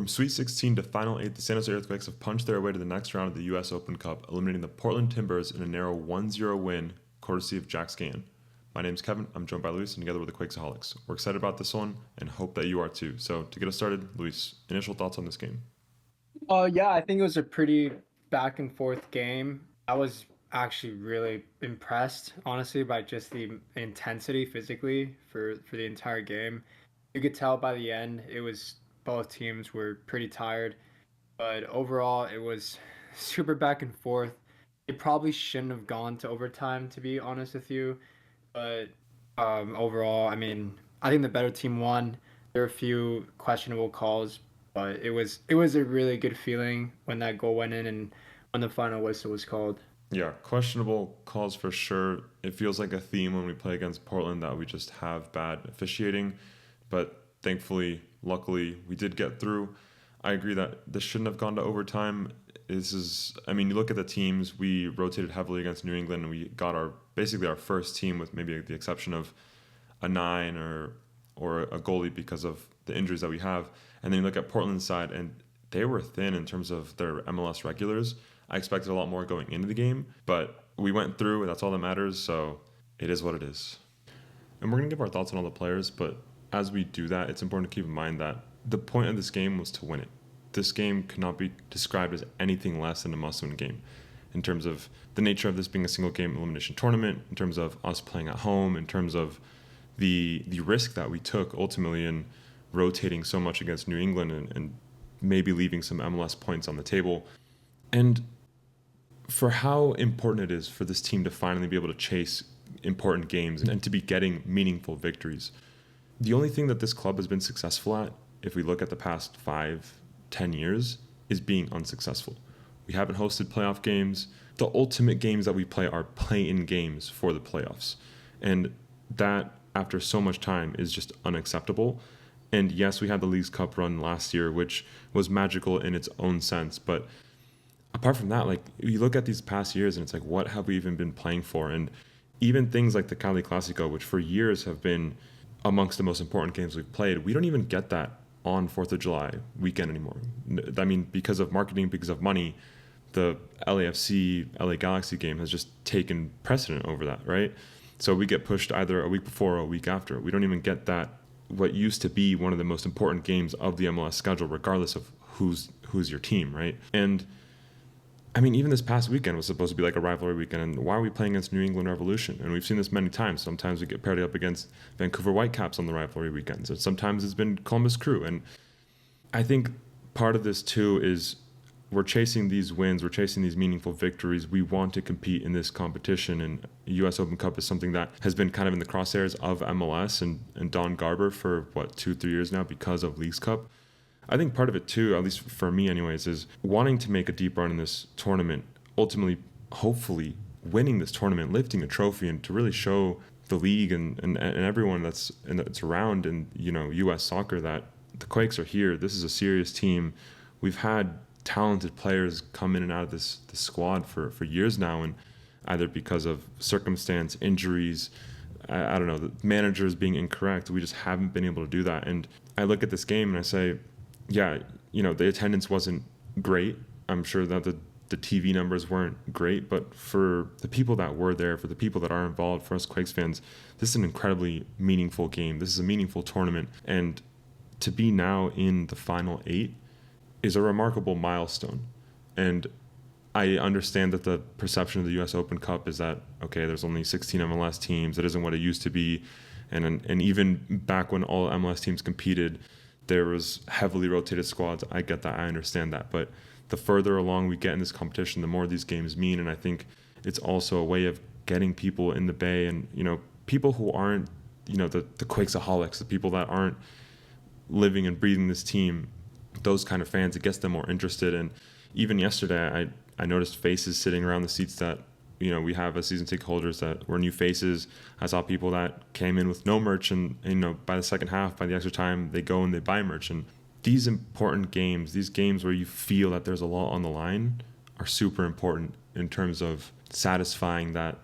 From Sweet 16 to Final 8, the San Jose Earthquakes have punched their way to the next round of the U.S. Open Cup, eliminating the Portland Timbers in a narrow 1-0 win, courtesy of Jack Scan. My name's Kevin, I'm joined by Luis, and together with the Quakesaholics. We're excited about this one, and hope that you are too. So, to get us started, Luis, initial thoughts on this game? Yeah, I think it was a pretty back and forth game. I was actually really impressed, honestly, by just the intensity physically for the entire game. You could tell by the end it was both teams were pretty tired, but overall it was super back and forth. It probably shouldn't have gone to overtime, to be honest with you, but overall, I mean, I think the better team won. There were a few questionable calls, but it was a really good feeling when that goal went in and when the final whistle was called. Yeah, questionable calls for sure. It feels like a theme when we play against Portland that we just have bad officiating, but thankfully, luckily, we did get through. I agree that this shouldn't have gone to overtime. I mean, you look at the teams, we rotated heavily against New England, and we got basically our first team with maybe the exception of a 9 or a goalie because of the injuries that we have. And then you look at Portland's side, and they were thin in terms of their MLS regulars. I expected a lot more going into the game, but we went through, and that's all that matters, so it is what it is. And we're going to give our thoughts on all the players, but as we do that, it's important to keep in mind that the point of this game was to win it. This game could not be described as anything less than a must-win game in terms of the nature of this being a single-game elimination tournament, in terms of us playing at home, in terms of the risk that we took ultimately in rotating so much against New England and maybe leaving some MLS points on the table. And for how important it is for this team to finally be able to chase important games and to be getting meaningful victories. The only thing that this club has been successful at, if we look at the past 5-10 years, is being unsuccessful. We haven't hosted playoff games. The ultimate games that we play are play-in games for the playoffs. And that, after so much time, is just unacceptable. And yes, we had the Leagues Cup run last year, which was magical in its own sense. But apart from that, like, you look at these past years and it's like, what have we even been playing for? And even things like the Cali Clasico, which for years have been amongst the most important games we've played, we don't even get that on 4th of July weekend anymore. I mean, because of marketing, because of money, the LAFC, LA Galaxy game has just taken precedent over that, right? So we get pushed either a week before or a week after. We don't even get that, what used to be one of the most important games of the MLS schedule, regardless of who's your team, right? And I mean, even this past weekend was supposed to be like a rivalry weekend, and why are we playing against New England Revolution? And we've seen this many times. Sometimes we get paired up against Vancouver Whitecaps on the rivalry weekends, and sometimes it's been Columbus Crew. And I think part of this too is we're chasing these wins, we're chasing these meaningful victories. We want to compete in this competition, and U.S. Open Cup is something that has been kind of in the crosshairs of MLS and Don Garber for, 2-3 years now because of Leagues Cup. I think part of it too, at least for me anyways, is wanting to make a deep run in this tournament, ultimately, hopefully, winning this tournament, lifting a trophy, and to really show the league and everyone that's around in, U.S. soccer that the Quakes are here. This is a serious team. We've had talented players come in and out of this squad for years now, and either because of circumstance, injuries, I don't know, the managers being incorrect, we just haven't been able to do that. And I look at this game and I say, yeah, the attendance wasn't great. I'm sure that the TV numbers weren't great, but for the people that were there, for the people that are involved, for us Quakes fans, this is an incredibly meaningful game. This is a meaningful tournament. And to be now in the final 8 is a remarkable milestone. And I understand that the perception of the U.S. Open Cup is that, okay, there's only 16 MLS teams. That isn't what it used to be. And even back when all MLS teams competed, there was heavily rotated squads. I get that. I understand that. But the further along we get in this competition, the more these games mean. And I think it's also a way of getting people in the Bay and, people who aren't, the Quakesaholics, the people that aren't living and breathing this team, those kind of fans, it gets them more interested. And even yesterday, I noticed faces sitting around the seats that, we have as season ticket holders that were new faces. I saw people that came in with no merch, and by the second half, by the extra time, they go and they buy merch. And these important games, these games where you feel that there's a lot on the line, are super important in terms of satisfying that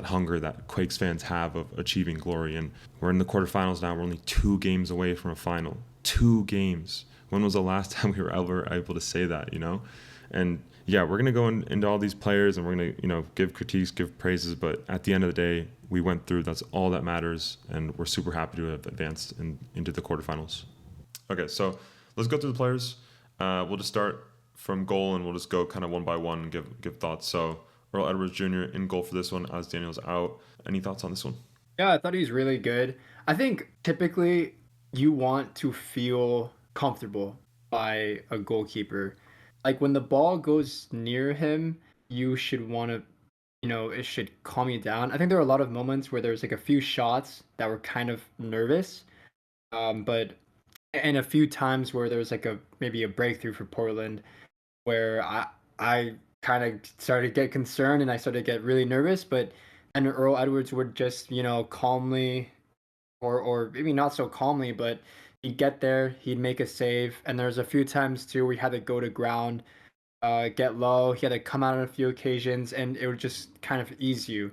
hunger that Quakes fans have of achieving glory. And we're in the quarterfinals now. We're only 2 games away from a final. 2 games. when was the last time we were ever able to say that, And yeah, we're going to go into all these players and we're going to, give critiques, give praises. But at the end of the day, we went through. That's all that matters. And we're super happy to have advanced into the quarterfinals. Okay, so let's go through the players. We'll just start from goal and we'll just go kind of one by one and give thoughts. So Earl Edwards Jr. in goal for this one as Daniel's out. Any thoughts on this one? Yeah, I thought he was really good. I think typically you want to feel comfortable by a goalkeeper. Like when the ball goes near him, you should want to, it should calm you down. I think there were a lot of moments where there was like a few shots that were kind of nervous, but and a few times where there was like maybe a breakthrough for Portland, where I kind of started to get concerned and I started to get really nervous, but and Earl Edwards would just, calmly or maybe not so calmly, but he'd get there, he'd make a save, and there's a few times too we had to go to ground, get low. He had to come out on a few occasions, and it would just kind of ease you.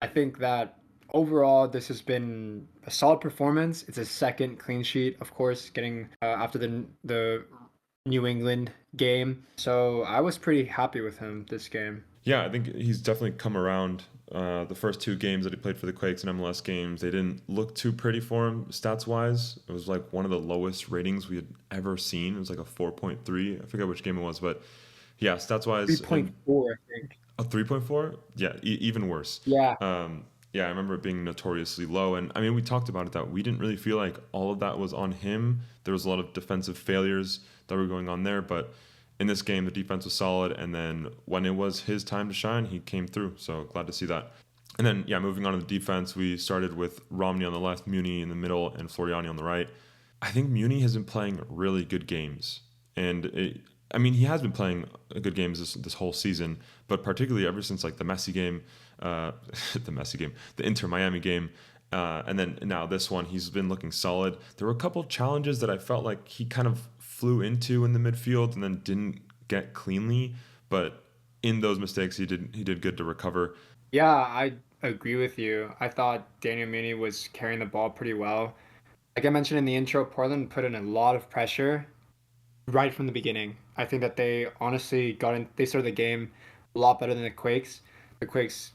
I think that overall this has been a solid performance. It's a second clean sheet, of course, getting after the New England game. So I was pretty happy with him this game. Yeah, I think he's definitely come around. The first two games that he played for the Quakes and MLS games, they didn't look too pretty for him stats-wise. It was like one of the lowest ratings we had ever seen. It was like a 4.3. I forget which game it was, but yeah, stats-wise. 3.4, I think. A 3.4? Yeah, even worse. Yeah. Yeah, I remember it being notoriously low. And I mean, we talked about it that we didn't really feel like all of that was on him. There was a lot of defensive failures that were going on there, but in this game, the defense was solid, and then when it was his time to shine, he came through. So glad to see that. And then, yeah, moving on to the defense, we started with Romney on the left, Munie in the middle, and Floriani on the right. I think Munie has been playing really good games, and he has been playing good games this whole season, but particularly ever since like the Messi game, the Inter Miami game. And then now this one, he's been looking solid. There were a couple challenges that I felt like he kind of flew into in the midfield and then didn't get cleanly, but in those mistakes he did good to recover. Yeah, I agree with you. I thought Daniel Munie was carrying the ball pretty well. Like I mentioned in the intro, Portland put in a lot of pressure right from the beginning. I think that they honestly they started the game a lot better than the Quakes. The Quakes,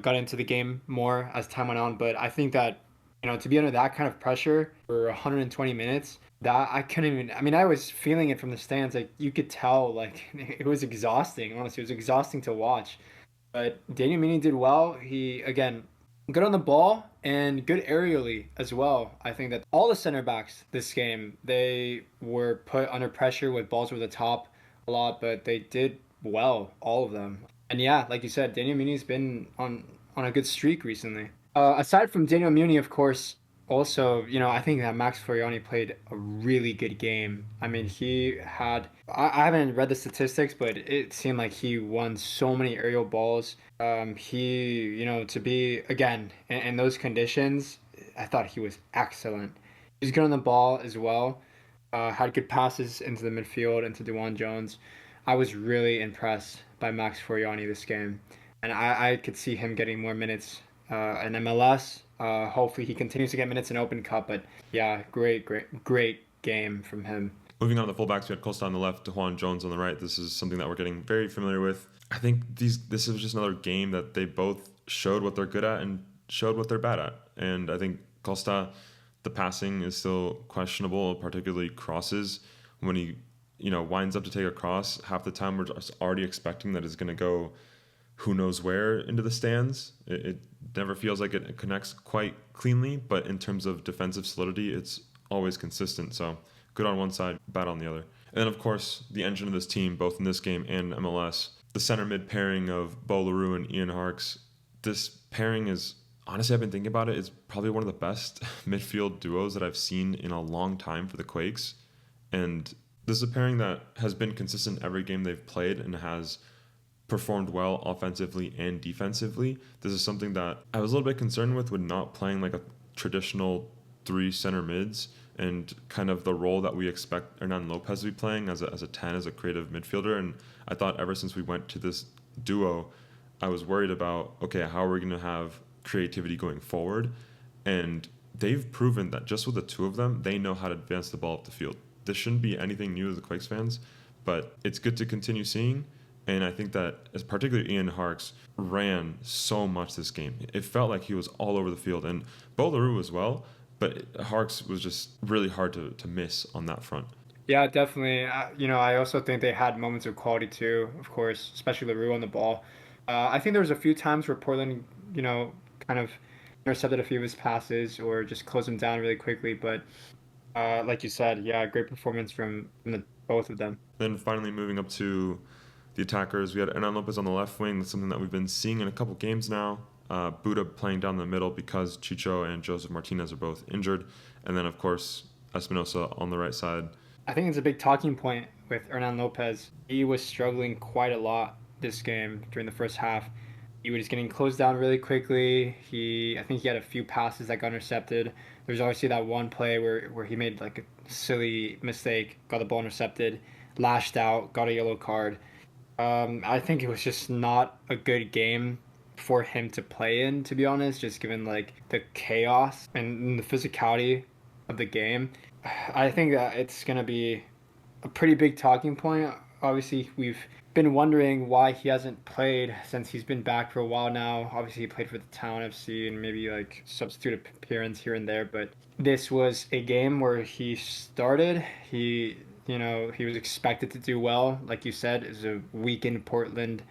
got into the game more as time went on, but I think that, to be under that kind of pressure for 120 minutes, that I couldn't even, I was feeling it from the stands. Like you could tell, like it was exhausting. Honestly, it was exhausting to watch. But Daniel Munie did well. He, again, good on the ball and good aerially as well. I think that all the center backs this game, they were put under pressure with balls over the top a lot, but they did well, all of them. And yeah, like you said, Daniel Munie's been on a good streak recently. Aside from Daniel Munie, of course, also, I think that Max Floriani played a really good game. He had, I haven't read the statistics, but it seemed like he won so many aerial balls. To be, again, in those conditions, I thought he was excellent. He was good on the ball as well. Had good passes into the midfield, into DeJuan Jones. I was really impressed by Max Floriani this game. And I could see him getting more minutes in MLS. Hopefully he continues to get minutes in Open Cup, but yeah, great game from him. Moving on to the fullbacks, we had Costa on the left, DeJuan Jones on the right. This is something that we're getting very familiar with. I think this is just another game that they both showed what they're good at and showed what they're bad at. And I think Costa, the passing is still questionable, particularly crosses. When he, winds up to take a cross, half the time we're just already expecting that it's going to go who knows where into the stands. It never feels like it connects quite cleanly, but in terms of defensive solidity, it's always consistent. So good on one side, bad on the other. And then, of course, the engine of this team, both in this game and MLS, the center mid pairing of Bo Leroux and Ian Harkes. This pairing is, honestly, I've been thinking about it, it's probably one of the best midfield duos that I've seen in a long time for the Quakes. And this is a pairing that has been consistent every game they've played and has performed well offensively and defensively. This is something that I was a little bit concerned with not playing like a traditional 3 center mids and kind of the role that we expect Hernan Lopez to be playing as a 10, as a creative midfielder. And I thought ever since we went to this duo, I was worried about, okay, how are we going to have creativity going forward? And they've proven that just with the two of them, they know how to advance the ball up the field. this shouldn't be anything new to the Quakes fans, but it's good to continue seeing. And I think that, as particularly Ian Harkes, ran so much this game. It felt like he was all over the field, and Bo Leroux as well. But Harkes was just really hard to miss on that front. Yeah, definitely. I also think they had moments of quality too, of course, especially Leroux on the ball. I think there was a few times where Portland, kind of intercepted a few of his passes or just closed him down really quickly. But like you said, yeah, great performance from both of them. Then finally moving up to the attackers, we had Hernan Lopez on the left wing. That's something that we've been seeing in a couple games now. Buda playing down the middle because Chicho and Joseph Martinez are both injured. And then, of course, Espinoza on the right side. I think it's a big talking point with Hernan Lopez. He was struggling quite a lot this game during the first half. He was getting closed down really quickly. I think he had a few passes that got intercepted. There's obviously that one play where he made like a silly mistake, got the ball intercepted, lashed out, got a yellow card. I think it was just not a good game for him to play in, to be honest, just given like the chaos and the physicality of the game. I think that it's going to be a pretty big talking point. Obviously, we've been wondering why he hasn't played since he's been back for a while now. Obviously, he played for the Town FC and maybe like substitute appearance here and there, but this was a game where he started. He was expected to do well. Like you said, it's a weakened Portland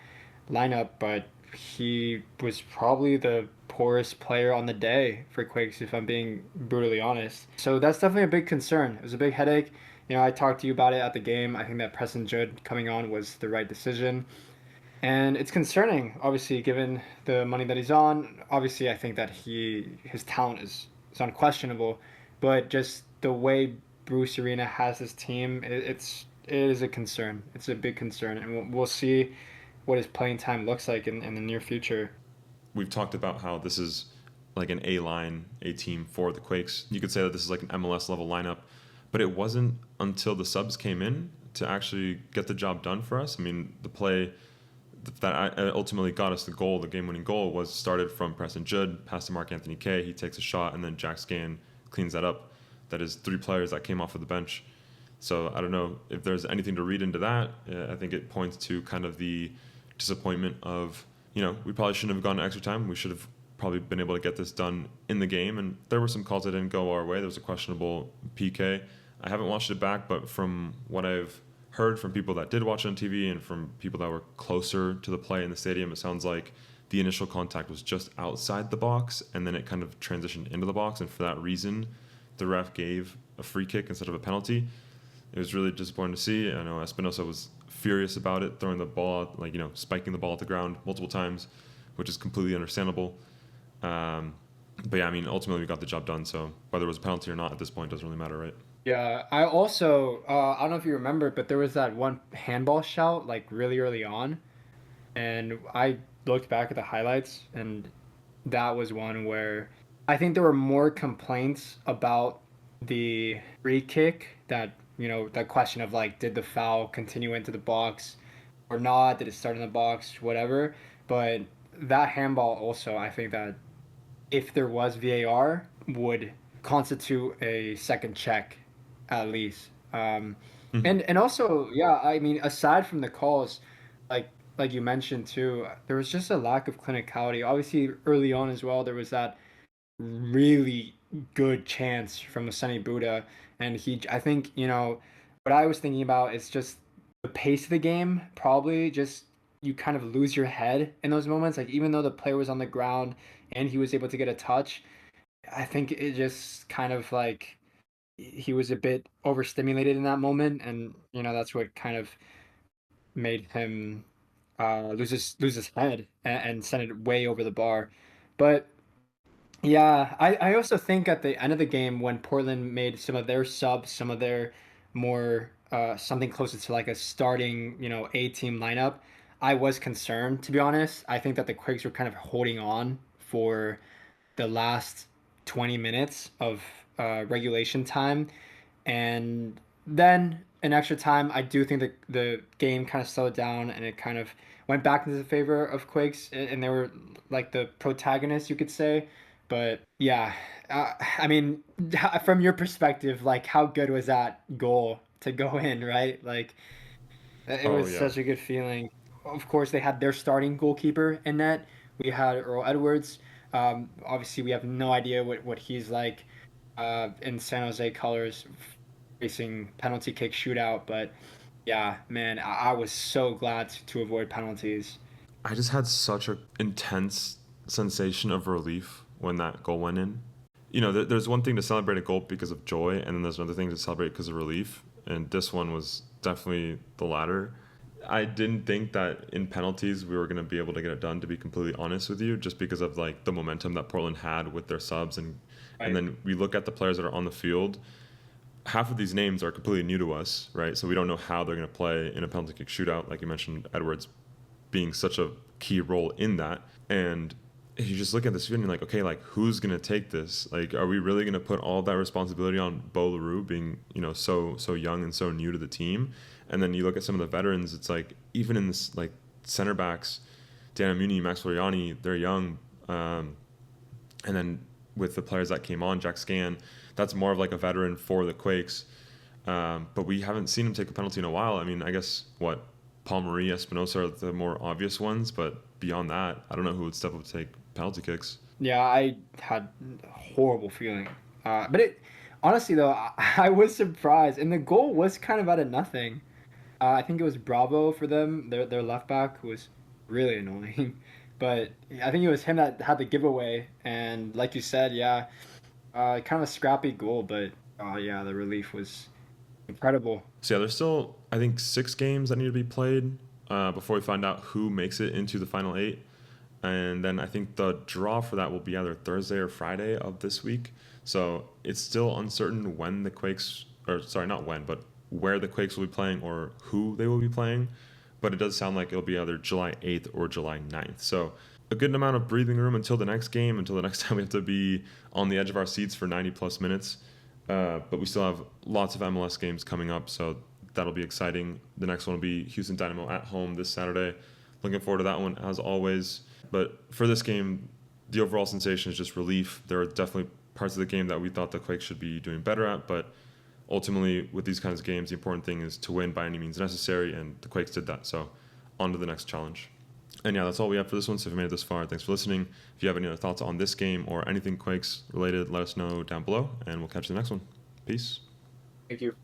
lineup, but he was probably the poorest player on the day for Quakes, if I'm being brutally honest. So that's definitely a big concern. It was a big headache. I talked to you about it at the game. I think that Preston Judd coming on was the right decision. And it's concerning, obviously, given the money that he's on. Obviously, I think that his talent is unquestionable, but just the way Bruce Arena has his team, it is a concern. It's a big concern, and we'll see what his playing time looks like in the near future. We've talked about how this is like an A team for the Quakes. You could say that this is like an MLS level lineup, but it wasn't until the subs came in to actually get the job done for us. I mean, the play that ultimately got us the goal, the game-winning goal, was started from Preston Judd, passed to Mark Anthony Kaye. He takes a shot, and then Jack Scan cleans that up. That is 3 players that came off of the bench. So I don't know if there's anything to read into that. I think it points to kind of the disappointment of, we probably shouldn't have gone to extra time. We should have probably been able to get this done in the game. And there were some calls that didn't go our way. There was a questionable PK. I haven't watched it back, but from what I've heard from people that did watch it on TV and from people that were closer to the play in the stadium, it sounds like the initial contact was just outside the box, and then it kind of transitioned into the box. And for that reason, the ref gave a free kick instead of a penalty. It was really disappointing to see. I know Espinoza was furious about it, throwing the ball, spiking the ball at the ground multiple times, which is completely understandable. But yeah, I mean, ultimately we got the job done. So whether it was a penalty or not at this point doesn't really matter, right? Yeah, I also I don't know if you remember, but there was that one handball shout like really early on, and I looked back at the highlights, and that was one where I think there were more complaints about the free kick that question of like, did the foul continue into the box or not? Did it start in the box? Whatever. But that handball also, I think that if there was VAR, would constitute a second check at least. And also, yeah, I mean, aside from the calls, like you mentioned too, there was just a lack of clinicality. Obviously, early on as well, there was that really good chance from Sonny Buddha, and I think, what I was thinking about is just the pace of the game. Probably just you kind of lose your head in those moments. Like even though the player was on the ground and he was able to get a touch, I think it just kind of like he was a bit overstimulated in that moment, and that's what kind of made him lose his head and send it way over the bar. But yeah, I also think at the end of the game when Portland made some of their subs, some of their more something closer to like a starting, A team lineup, I was concerned, to be honest. I think that the Quakes were kind of holding on for the last 20 minutes of regulation time. And then in extra time, I do think that the game kind of slowed down and it kind of went back into the favor of Quakes, and they were like the protagonists, you could say. But yeah, I mean, from your perspective, like how good was that goal to go in, right? Like it Oh was yeah. such a good feeling. Of course, they had their starting goalkeeper in net. We had Earl Edwards. Obviously, we have no idea what he's like in San Jose colors, facing penalty kick shootout. But yeah, man, I was so glad to avoid penalties. I just had such a intense sensation of relief when that goal went in. You know, there's one thing to celebrate a goal because of joy, and then there's another thing to celebrate because of relief. And this one was definitely the latter. I didn't think that in penalties we were going to be able to get it done. To be completely honest with you, just because of like the momentum that Portland had with their subs, and Right. then we look at the players that are on the field. Half of these names are completely new to us, right? So we don't know how they're going to play in a penalty kick shootout. Like you mentioned, Edwards being such a key role in that. And you just look at this video and you're like, okay, like who's gonna take this? Like, are we really gonna put all that responsibility on Bo Leroux being, so young and so new to the team? And then you look at some of the veterans, it's like even in this like center backs, Dan Munie, Max Floriani, they're young. And then with the players that came on, Jack Scan, that's more of like a veteran for the Quakes. But we haven't seen him take a penalty in a while. I mean, I guess what Paul Marie, Espinoza are the more obvious ones, but beyond that, I don't know who would step up to take penalty kicks. Yeah, I had a horrible feeling. But it honestly though, I was surprised, and the goal was kind of out of nothing. I think it was Bravo for them, their left back, who was really annoying. But I think it was him that had the giveaway, and like you said, yeah, kind of a scrappy goal, but yeah, the relief was incredible. So yeah, there's still I think 6 games that need to be played before we find out who makes it into the final 8. And then I think the draw for that will be either Thursday or Friday of this week. So it's still uncertain when the Quakes, or sorry, not when, but where the Quakes will be playing or who they will be playing. But it does sound like it'll be either July 8th or July 9th. So a good amount of breathing room until the next game, until the next time we have to be on the edge of our seats for 90 plus minutes. But we still have lots of MLS games coming up, so that'll be exciting. The next one will be Houston Dynamo at home this Saturday. Looking forward to that one as always. But for this game, the overall sensation is just relief. There are definitely parts of the game that we thought the Quakes should be doing better at, but ultimately, with these kinds of games, the important thing is to win by any means necessary, and the Quakes did that. So, on to the next challenge. And yeah, that's all we have for this one. So if you made it this far, thanks for listening. If you have any other thoughts on this game or anything Quakes related, let us know down below, and we'll catch you in the next one. Peace. Thank you.